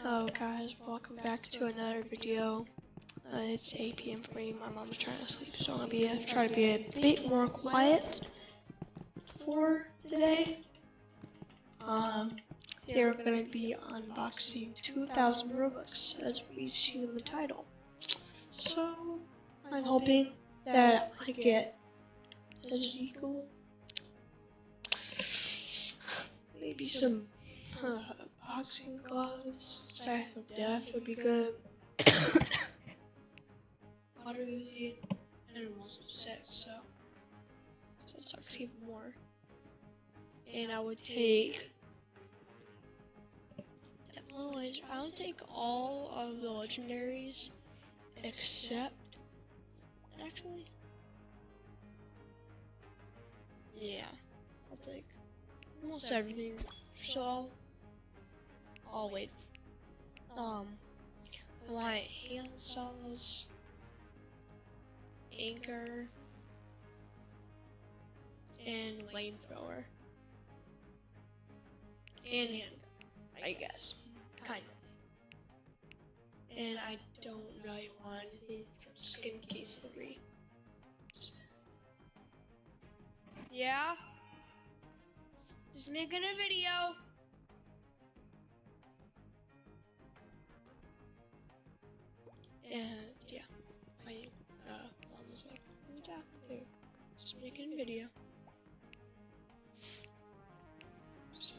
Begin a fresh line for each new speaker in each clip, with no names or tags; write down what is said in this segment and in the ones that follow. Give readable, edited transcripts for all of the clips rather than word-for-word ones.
Hello guys, welcome back to another video. It's 8 p.m. for me. My mom's trying to sleep, so I'm gonna try to be a bit more quiet for today. Today we're gonna be unboxing 2,000 robux, as we've seen in the title. So I'm hoping that I get as equal, maybe some boxing gloves. Sack of Death would be good. Water Uzi, and also sex, so it sucks even more. And I would take I would take all of the legendaries except actually yeah, I'll take almost everything. So I'll wait. I want hand saws, anchor, and flamethrower, and handgun, I guess, kind of. And I don't really want anything from Skin Case 3. Yeah? Just making a video. And yeah, my mom was like, "What are you talking to? Just making a video." So,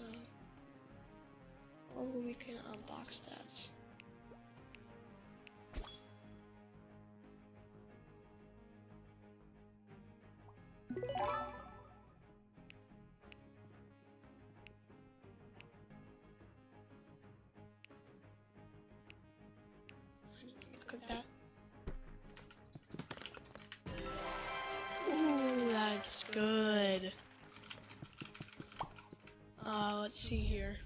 we can unbox that. Look at that. Ooh, that's good. Let's see here.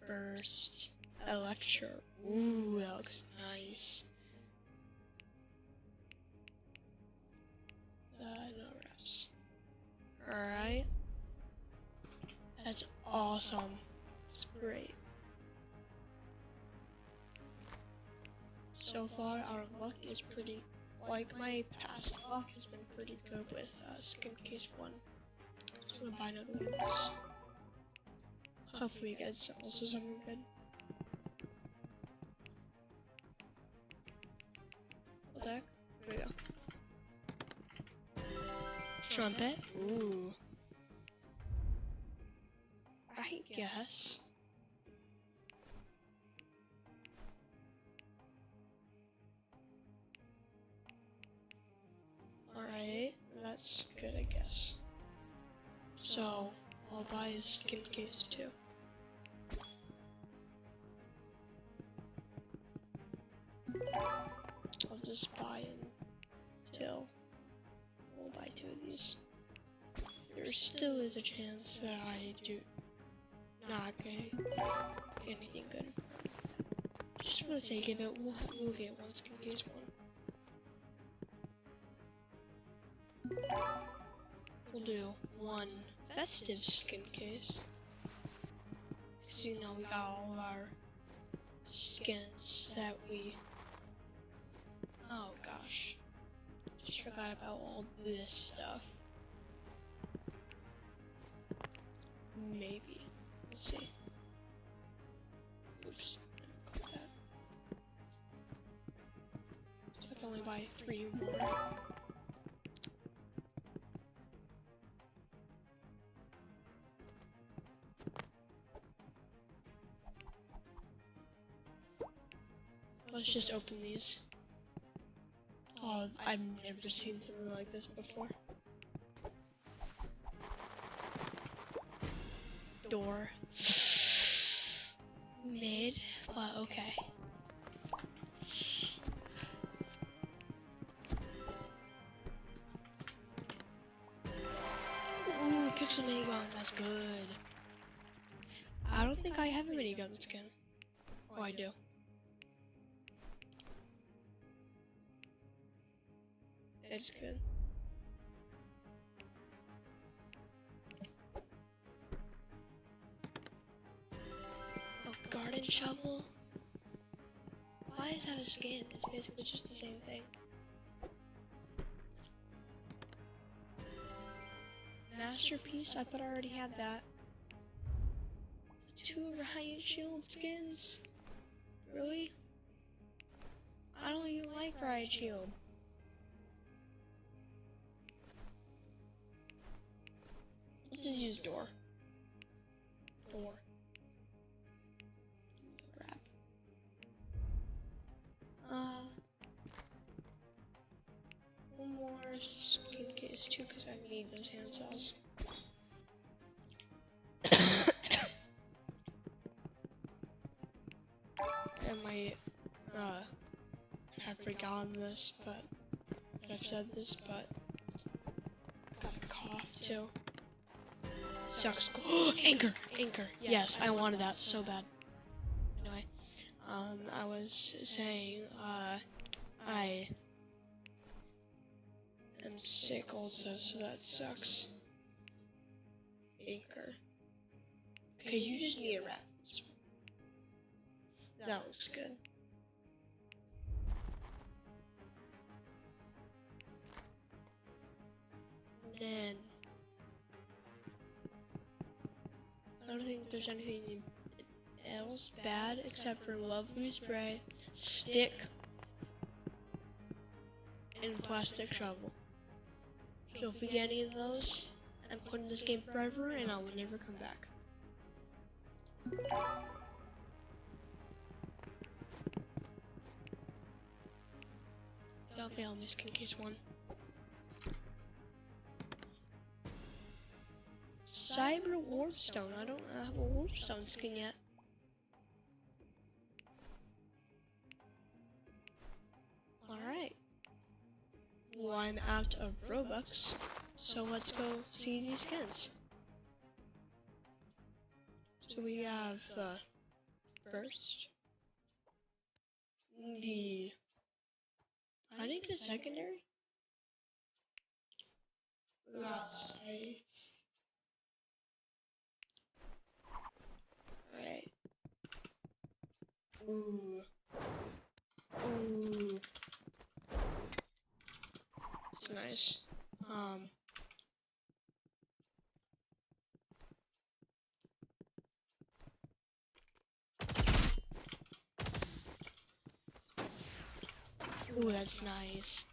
Burst, Electro. Ooh, that looks nice. No refs. Alright. That's awesome. It's great. So far, our luck is pretty, like my past luck has been pretty good with Skin Case 1. So I'm gonna buy another one. Hopefully it gets also something good. What the heck? There we go. Trumpet? Ooh. I guess. Alright, that's good, I guess. So, I'll buy a Skin Case 2. I'll just buy until I'll buy 2 of these. There still is a chance that I do not get anything good. Just for the sake of it, we'll get one Skin Case 1. We'll do one festive Skin Case. Cause you know we got all of our skins that we. Oh gosh, just forgot about all this stuff. Maybe. Let's see. Oops, I got that. So I can only buy 3 more. Let's just open these. Oh, I've never seen something like this before. Door. Mid, but okay. Ooh, pixel minigun, that's good. I don't think I have a minigun skin. Oh, I do. It's good. Oh, guard diamond shovel? Why is that a skin? It's basically just the same thing. Masterpiece? I thought I already had that. 2 riot shield skins? Really? I don't even like riot shield. Let's just use door. Door. Crap. One more skin case too, because I need those hand cells. I might have forgotten this, but I've said this, but got a cough too. Sucks. Anchor! Anchor! Yes, I wanted that so bad. Anyway, I was saying, I am sick also, so that sucks. Anchor. Okay, you just need a rat. That looks good. And then I don't think there's anything else bad except for lovely spray, stick, and plastic shovel. So if we get any of those, I'm putting this game forever and I will never come back. Don't fail me, skin case 1. Cyber Warpstone. I don't have a Warpstone skin yet. Alright. Well, I'm out of Robux, so let's go see these skins. So we have first I think the secondary. We got safe. Alright. Ooh. Ooh. It's nice. Ooh, that's nice.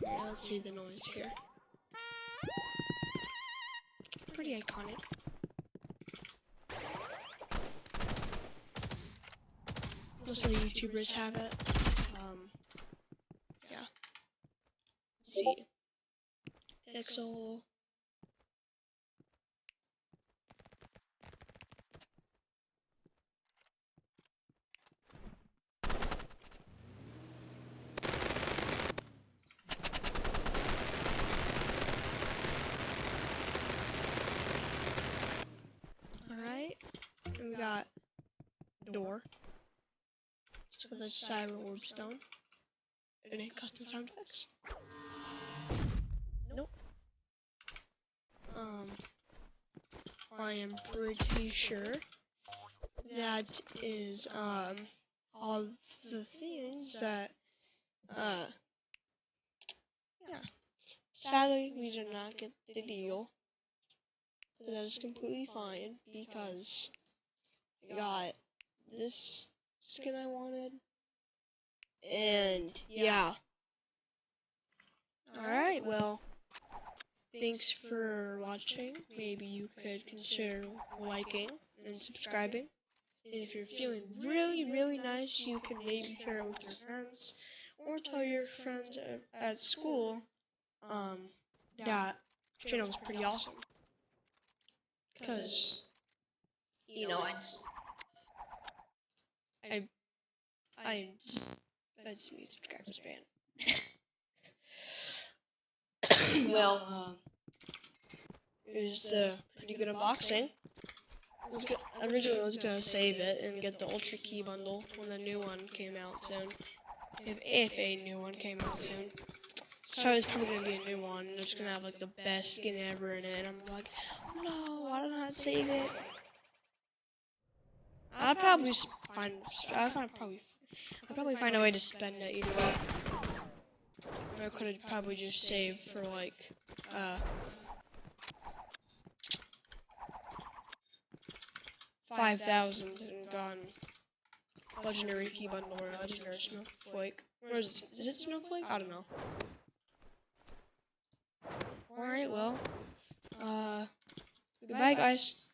Alright, let's see the noise here. Pretty iconic. Most of the YouTubers have it. Yeah. Let's see. Pixel. Alright. And we got door. So the Cyber Warpstone. And then custom sound effects. Nope. I am pretty sure that is all the things that yeah. Sadly we did not get the deal. But that is completely fine because I got this skin I wanted. And yeah. Alright, well, thanks for watching. Maybe you could consider liking and subscribing. And if you're feeling really, really nice, you can maybe share it with your friends. Or tell your friends at school that channel was pretty awesome. Because, you know, I just need subscribers, man. Well, it was a pretty good unboxing. Originally I was gonna save it and get the Ultra Key bundle when the new one came out soon. If a new one came out soon. So it's probably gonna be a new one. It's gonna have like the best skin ever in it. And I'm like, oh no, why did I not save it? I'd probably find. I'd probably find a way to spend it either way. Or I could have probably just saved for like 5,000 and gone legendary key bundle or legendary snowflake. Or is it snowflake? I don't know. Alright, well, goodbye guys.